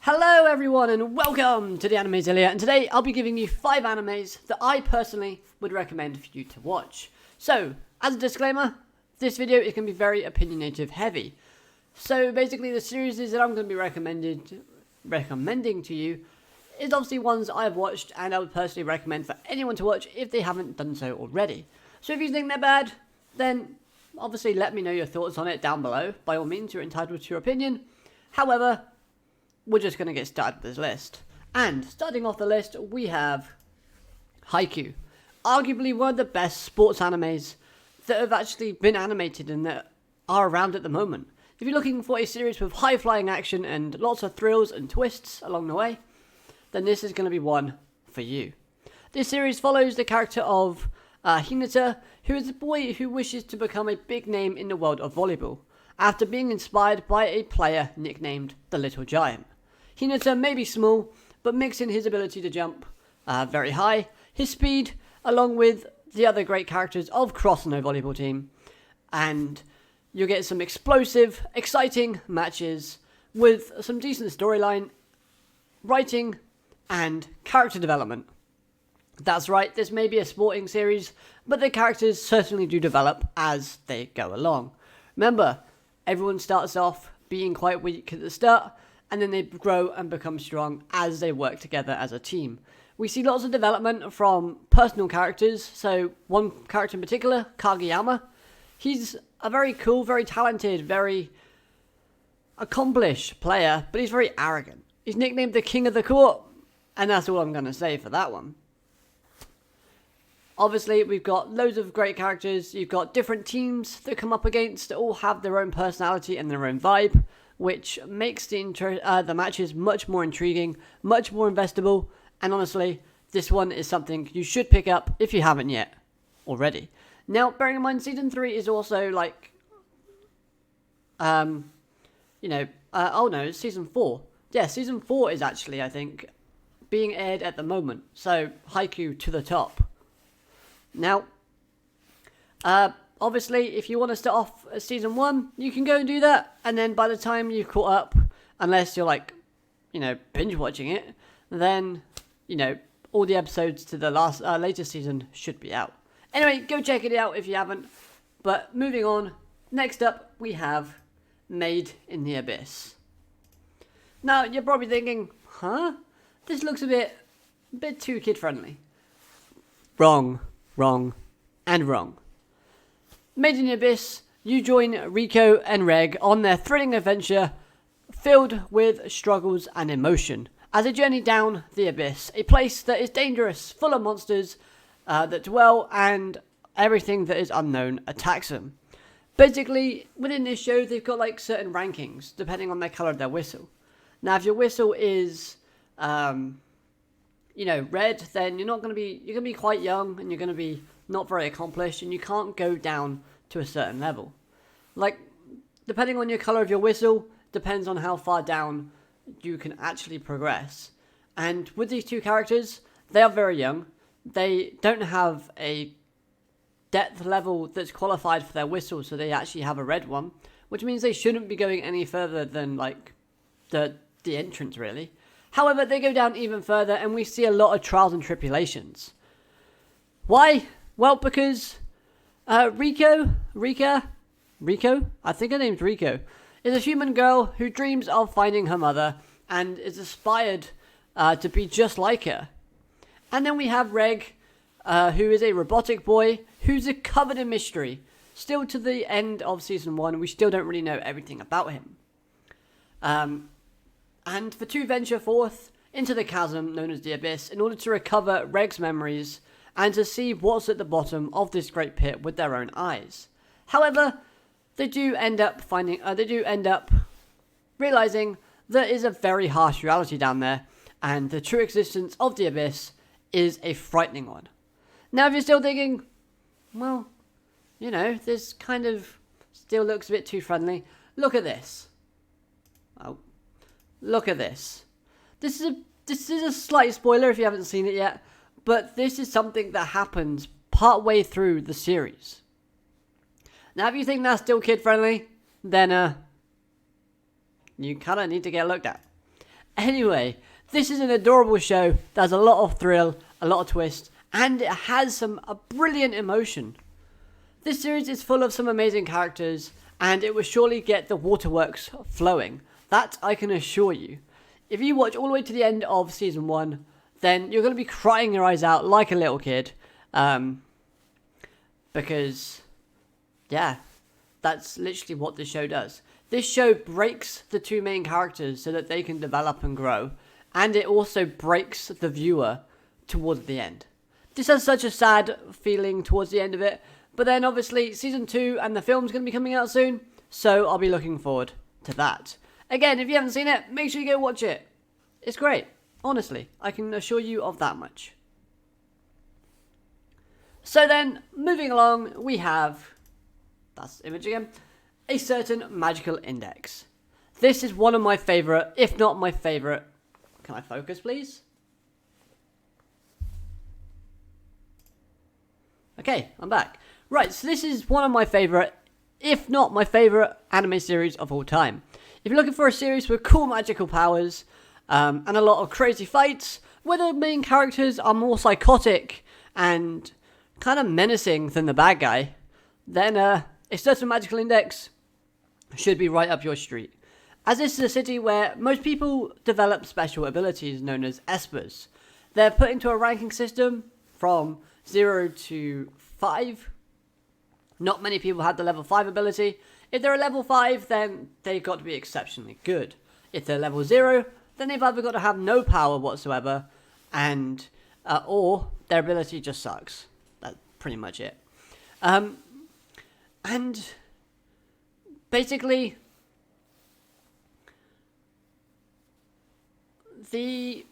Hello everyone and welcome to the Animezillia, and today I'll be giving you 5 animes that I personally would recommend for you to watch. So, as a disclaimer, this video is going to be very opinionative heavy. So basically the series that I'm going to be recommending to you is obviously ones I've watched and I would personally recommend for anyone to watch if they haven't done so already. So if you think they're bad, then obviously let me know your thoughts on it down below. By all means, you're entitled to your opinion. However, we're just going to get started with this list. And starting off the list, we have Haikyuu. Arguably one of the best sports animes that have actually been animated and that are around at the moment. If you're looking for a series with high-flying action and lots of thrills and twists along the way, then this is going to be one for you. This series follows the character of Hinata, who is a boy who wishes to become a big name in the world of volleyball, after being inspired by a player nicknamed the Little Giant. Hinata may be small, but mixing his ability to jump very high, his speed, along with the other great characters of Crossno volleyball team, and you'll get some explosive, exciting matches with some decent storyline, writing, and character development. That's right, this may be a sporting series, but the characters certainly do develop as they go along. Remember, everyone starts off being quite weak at the start, and then they grow and become strong as they work together as a team. We see lots of development from personal characters, so one character in particular, Kageyama. He's a very cool, very talented, very accomplished player, but he's very arrogant. He's nicknamed the King of the Court, and that's all I'm going to say for that one. Obviously, we've got loads of great characters. You've got different teams that come up against that all have their own personality and their own vibe, which makes the matches much more intriguing, much more investable, and honestly, this one is something you should pick up if you haven't yet already. Now, bearing in mind, Season 3 is also like, it's Season 4. Yeah, Season 4 is actually, I think, being aired at the moment, so Haikyuu to the top. Now, obviously, if you want to start off Season 1, you can go and do that, and then by the time you've caught up, unless you're like, binge watching it, then, all the episodes to the latest season should be out. Anyway, go check it out if you haven't. But moving on, next up we have Made in the Abyss. Now, you're probably thinking, this looks a bit too kid-friendly. Wrong, and wrong. Made in the Abyss, you join Rico and Reg on their thrilling adventure filled with struggles and emotion as they journey down the abyss, a place that is dangerous, full of monsters that dwell, and everything that is unknown attacks them. Basically, within this show, they've got like certain rankings depending on the color of their whistle. Now, if your whistle is, red, then you're gonna be quite young and you're gonna be not very accomplished, and you can't go down to a certain level. Like, depending on your color of your whistle, depends on how far down you can actually progress. And with these two characters, they are very young. They don't have a depth level that's qualified for their whistle, so they actually have a red one, which means they shouldn't be going any further than like the entrance really. However, they go down even further and we see a lot of trials and tribulations. Why? Well, because Rico, I think her name's Rico, is a human girl who dreams of finding her mother and is aspired to be just like her. And then we have Reg, who is a robotic boy who's covered in mystery. Still to the end of Season 1, we still don't really know everything about him. And the two venture forth into the chasm known as the Abyss in order to recover Reg's memories and to see what's at the bottom of this great pit with their own eyes. However, they do end up realizing there is a very harsh reality down there, and the true existence of the Abyss is a frightening one. Now, if you're still thinking, well, this kind of still looks a bit too friendly, look at this. Oh, look at this. This is a slight spoiler if you haven't seen it yet, but this is something that happens partway through the series. Now, if you think that's still kid-friendly, then you kind of need to get looked at. Anyway, this is an adorable show. There's a lot of thrill, a lot of twist, and it has a brilliant emotion. This series is full of some amazing characters, and it will surely get the waterworks flowing. That I can assure you. If you watch all the way to the end of season 1, then you're going to be crying your eyes out like a little kid. Because, yeah, that's literally what this show does. This show breaks the two main characters so that they can develop and grow. And it also breaks the viewer towards the end. This has such a sad feeling towards the end of it. But then obviously season 2 and the film's going to be coming out soon. So I'll be looking forward to that. Again, if you haven't seen it, make sure you go watch it. It's great. Honestly, I can assure you of that much. So then, moving along, we have, that's image again, a certain magical index. This is one of my favourite, if not my favourite. Can I focus, please? Okay, I'm back. Right, so this is one of my favourite, if not my favourite, anime series of all time. If you're looking for a series with cool magical powers, and a lot of crazy fights, where the main characters are more psychotic and kind of menacing than the bad guy, then a certain magical index should be right up your street. As this is a city where most people develop special abilities known as espers. They're put into a ranking system from 0 to 5. Not many people have the level 5 ability. If they're a level 5, then they've got to be exceptionally good. If they're level 0, then they've either got to have no power whatsoever, and or their ability just sucks. That's pretty much it. And basically, the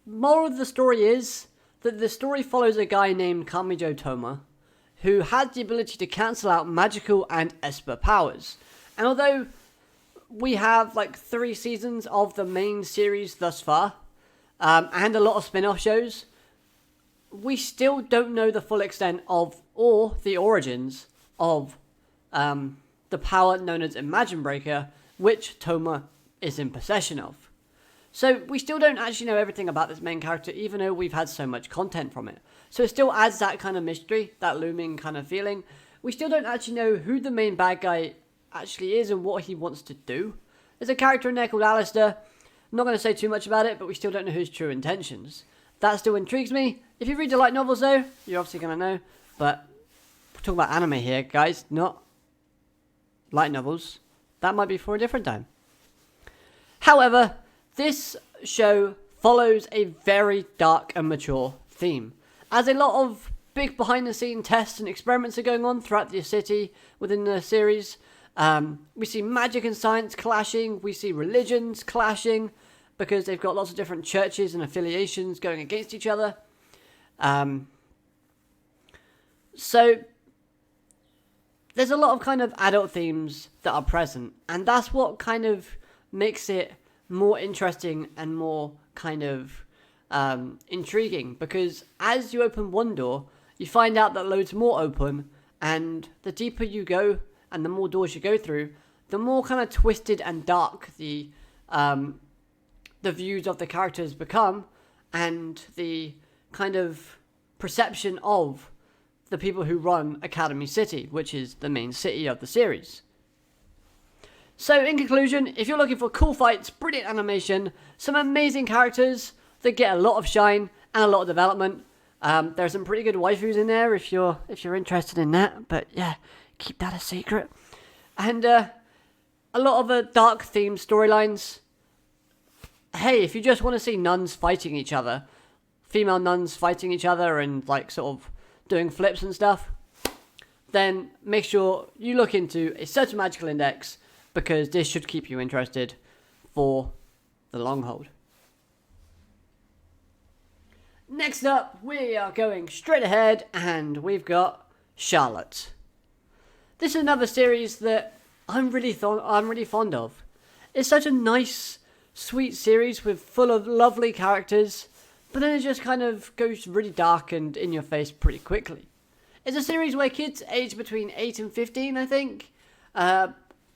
moral of the story is that the story follows a guy named Kamijo Toma, who had the ability to cancel out magical and esper powers. And although we have like 3 seasons of the main series thus far, and a lot of spin-off shows, we still don't know the full extent of, or the origins of, the power known as Imagine Breaker, which Toma is in possession of. So we still don't actually know everything about this main character, even though we've had so much content from it. So it still adds that kind of mystery, that looming kind of feeling. We still don't actually know who the main bad guy actually is and what he wants to do. There's a character in there called Alistair. I'm not going to say too much about it, but we still don't know his true intentions. That still intrigues me. If you read the light novels though, you're obviously going to know. But we're talking about anime here, guys, not light novels. That might be for a different time. However, this show follows a very dark and mature theme, as a lot of big behind-the-scenes tests and experiments are going on throughout the city within the series. We see magic and science clashing. We see religions clashing because they've got lots of different churches and affiliations going against each other. So there's a lot of kind of adult themes that are present, and that's what kind of makes it more interesting and more kind of intriguing, because as you open one door, you find out that loads more open, and the deeper you go and the more doors you go through, the more kind of twisted and dark the views of the characters become, and the kind of perception of the people who run Academy City, which is the main city of the series. So in conclusion, if you're looking for cool fights, brilliant animation, some amazing characters that get a lot of shine and a lot of development, there's some pretty good waifus in there if you're interested in that. But yeah, keep that a secret. And a lot of dark themed storylines. Hey, if you just want to see nuns fighting each other, female nuns fighting each other and like sort of doing flips and stuff, then make sure you look into a certain magical index, because this should keep you interested for the long hold. Next up, we are going straight ahead, and we've got Charlotte. This is another series that I'm really fond of. It's such a nice, sweet series with full of lovely characters, but then it just kind of goes really dark and in your face pretty quickly. It's a series where kids aged between 8 and 15, I think,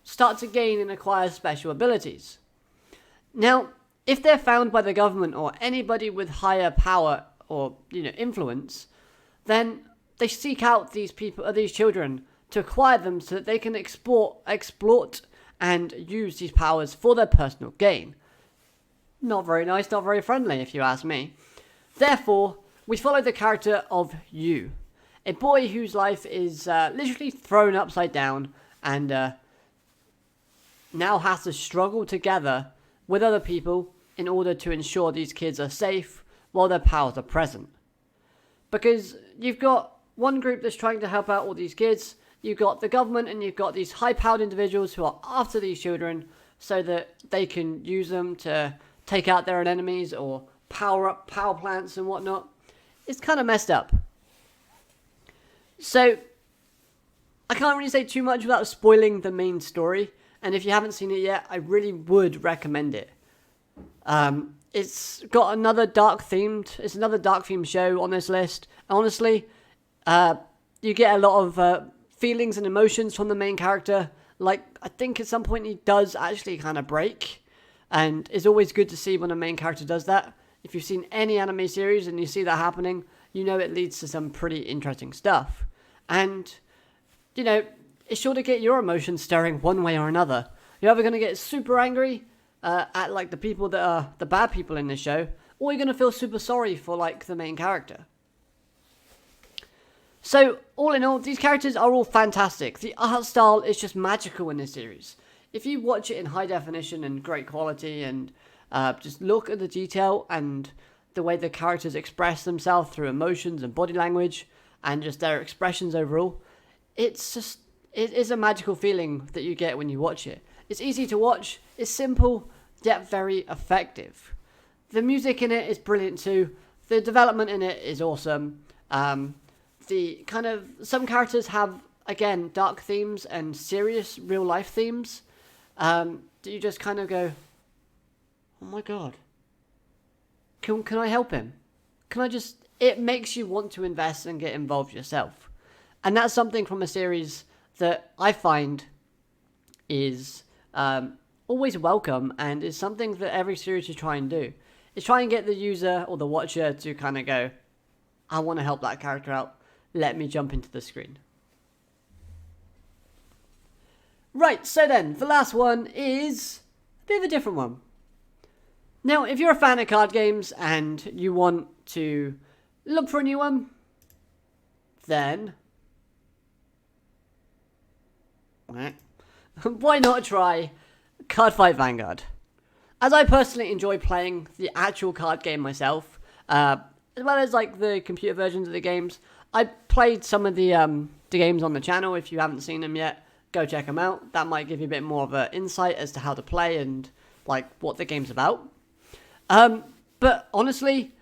start to gain and acquire special abilities. Now, if they're found by the government or anybody with higher power or influence, then they seek out these people or these children to acquire them so that they can exploit and use these powers for their personal gain. Not very nice, not very friendly, if you ask me. Therefore, we follow the character of Yu, a boy whose life is literally thrown upside down and now has to struggle together with other people in order to ensure these kids are safe while their powers are present. Because you've got one group that's trying to help out all these kids, you've got the government, and you've got these high-powered individuals who are after these children so that they can use them to take out their own enemies or power up power plants and whatnot. It's kind of messed up. So, I can't really say too much without spoiling the main story, and if you haven't seen it yet, I really would recommend it. It's got another dark themed show on this list. Honestly, you get a lot of feelings and emotions from the main character. Like, I think at some point he does actually kind of break, and it's always good to see when a main character does that. If you've seen any anime series and you see that happening, you know it leads to some pretty interesting stuff. And, it's sure to get your emotions stirring one way or another. You're either going to get super angry at like the people that are the bad people in this show, or you're going to feel super sorry for like the main character. So, all in all, these characters are all fantastic. The art style is just magical in this series. If you watch it in high definition and great quality and just look at the detail and the way the characters express themselves through emotions and body language and just their expressions overall, it is a magical feeling that you get when you watch it. It's easy to watch, it's simple, yet very effective. The music in it is brilliant too. The development in it is awesome. Some characters have, again, dark themes and serious real life themes that you just kind of go, oh my god, can I help him? It makes you want to invest and get involved yourself. And that's something from a series that I find is always welcome and is something that every series should try and do. Is try and get the user or the watcher to kind of go, I want to help that character out. Let me jump into the screen. Right, so then, the last one is a bit of a different one. Now, if you're a fan of card games and you want to look for a new one, then why not try Card Fight Vanguard? As I personally enjoy playing the actual card game myself, as well as like the computer versions of the games, I played some of the games on the channel. If you haven't seen them yet, go check them out. That might give you a bit more of an insight as to how to play and like what the game's about. But honestly,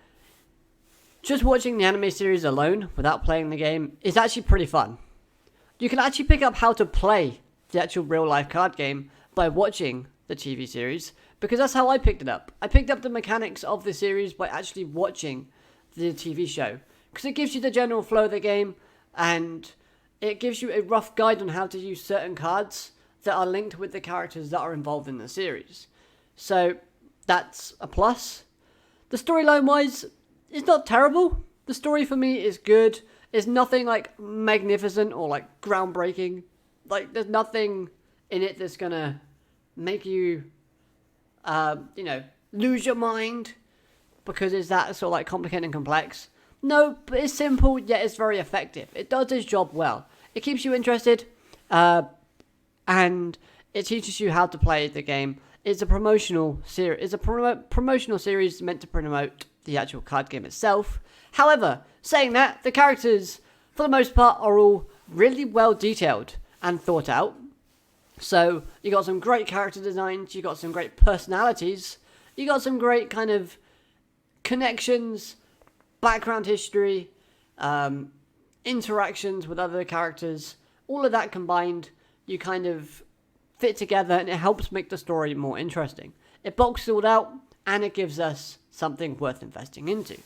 just watching the anime series alone without playing the game is actually pretty fun. You can actually pick up how to play the actual real life card game by watching the TV series, because that's how I picked it up. I picked up the mechanics of the series by actually watching the TV show, because it gives you the general flow of the game and it gives you a rough guide on how to use certain cards that are linked with the characters that are involved in the series. So that's a plus. The storyline wise, it's not terrible. The story for me is good. It's nothing like magnificent or like groundbreaking. Like there's nothing in it that's gonna make you, lose your mind because it's that sort of like complicated and complex. No, but it's simple, yet it's very effective. It does its job well. It keeps you interested, and it teaches you how to play the game. It's a promotional series. It's a promotional series meant to promote the actual card game itself. However, saying that, the characters, for the most part, are all really well detailed and thought out. So, you got some great character designs, you got some great personalities, you got some great kind of connections, background history, interactions with other characters. All of that combined, you kind of fit together and it helps make the story more interesting. It boxes it all out and it gives us something worth investing into.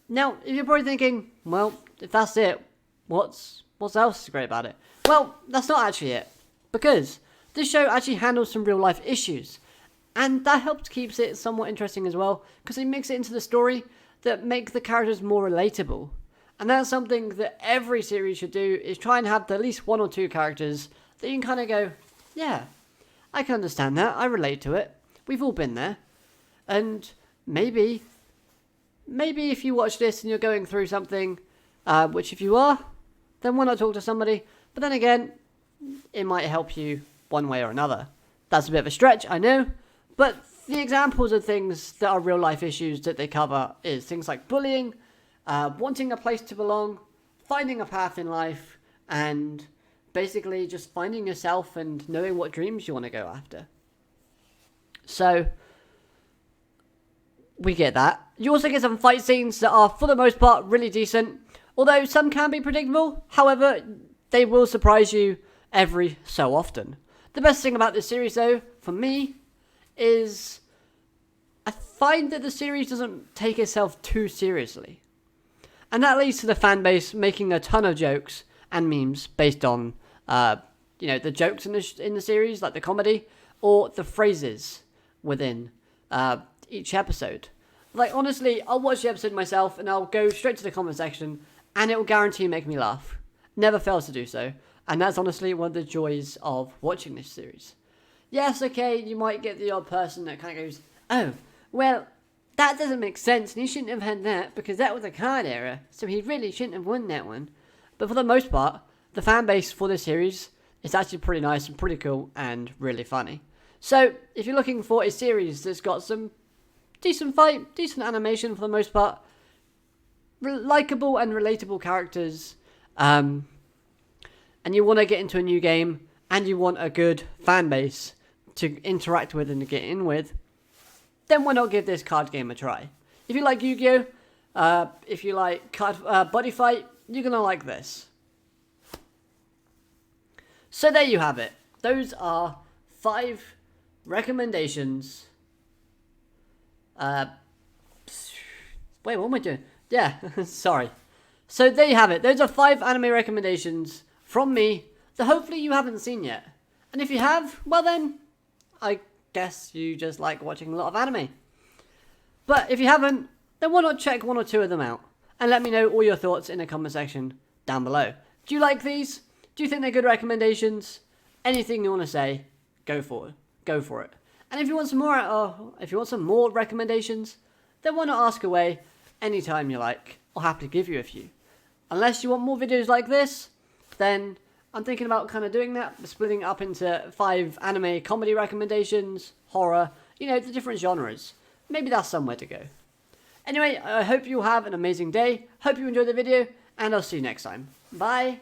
Now, if you're probably thinking, well, if that's it, what's else great about it? Well, that's not actually it. Because this show actually handles some real life issues. And that helps keeps it somewhat interesting as well, because it makes it into the story that make the characters more relatable. And that's something that every series should do, is try and have at least 1 or 2 characters that you can kind of go, yeah, I can understand that, I relate to it, we've all been there. And maybe if you watch this and you're going through something, which if you are, then why not talk to somebody? But then again, it might help you one way or another. That's a bit of a stretch, I know, but the examples of things that are real life issues that they cover is things like bullying, wanting a place to belong, finding a path in life, and basically just finding yourself and knowing what dreams you want to go after. So, we get that. You also get some fight scenes that are, for the most part, really decent, although some can be predictable. However, they will surprise you every so often. The best thing about this series, though, for me, is I find that the series doesn't take itself too seriously. And that leads to the fan base making a ton of jokes and memes based on, the jokes in the series, like the comedy, or the phrases within each episode. Like, honestly, I'll watch the episode myself and I'll go straight to the comment section and it will guarantee make me laugh. Never fails to do so. And that's honestly one of the joys of watching this series. Yes, okay, you might get the odd person that kind of goes, oh, well, that doesn't make sense and he shouldn't have had that because that was a card error, so he really shouldn't have won that one. But for the most part, the fan base for this series is actually pretty nice and pretty cool and really funny. So, if you're looking for a series that's got some decent fight, decent animation for the most part, likeable and relatable characters, and you want to get into a new game, and you want a good fan base to interact with and to get in with, then why not give this card game a try? If you like Yu-Gi-Oh!, if you like Body Fight, you're going to like this. So there you have it. Those are 5 recommendations. Wait, what am I doing? Yeah, sorry. So there you have it. Those are 5 anime recommendations from me that hopefully you haven't seen yet. And if you have, well then, I guess you just like watching a lot of anime. But if you haven't, then why not check 1 or 2 of them out? And let me know all your thoughts in the comment section down below. Do you like these? Do you think they're good recommendations? Anything you want to say, go for it. And if you want some more recommendations, then why not ask away anytime you like. I'll happily give you a few. Unless you want more videos like this, then I'm thinking about kind of doing that, splitting it up into 5 anime comedy recommendations, horror, the different genres. Maybe that's somewhere to go. Anyway, I hope you have an amazing day. Hope you enjoyed the video, and I'll see you next time. Bye.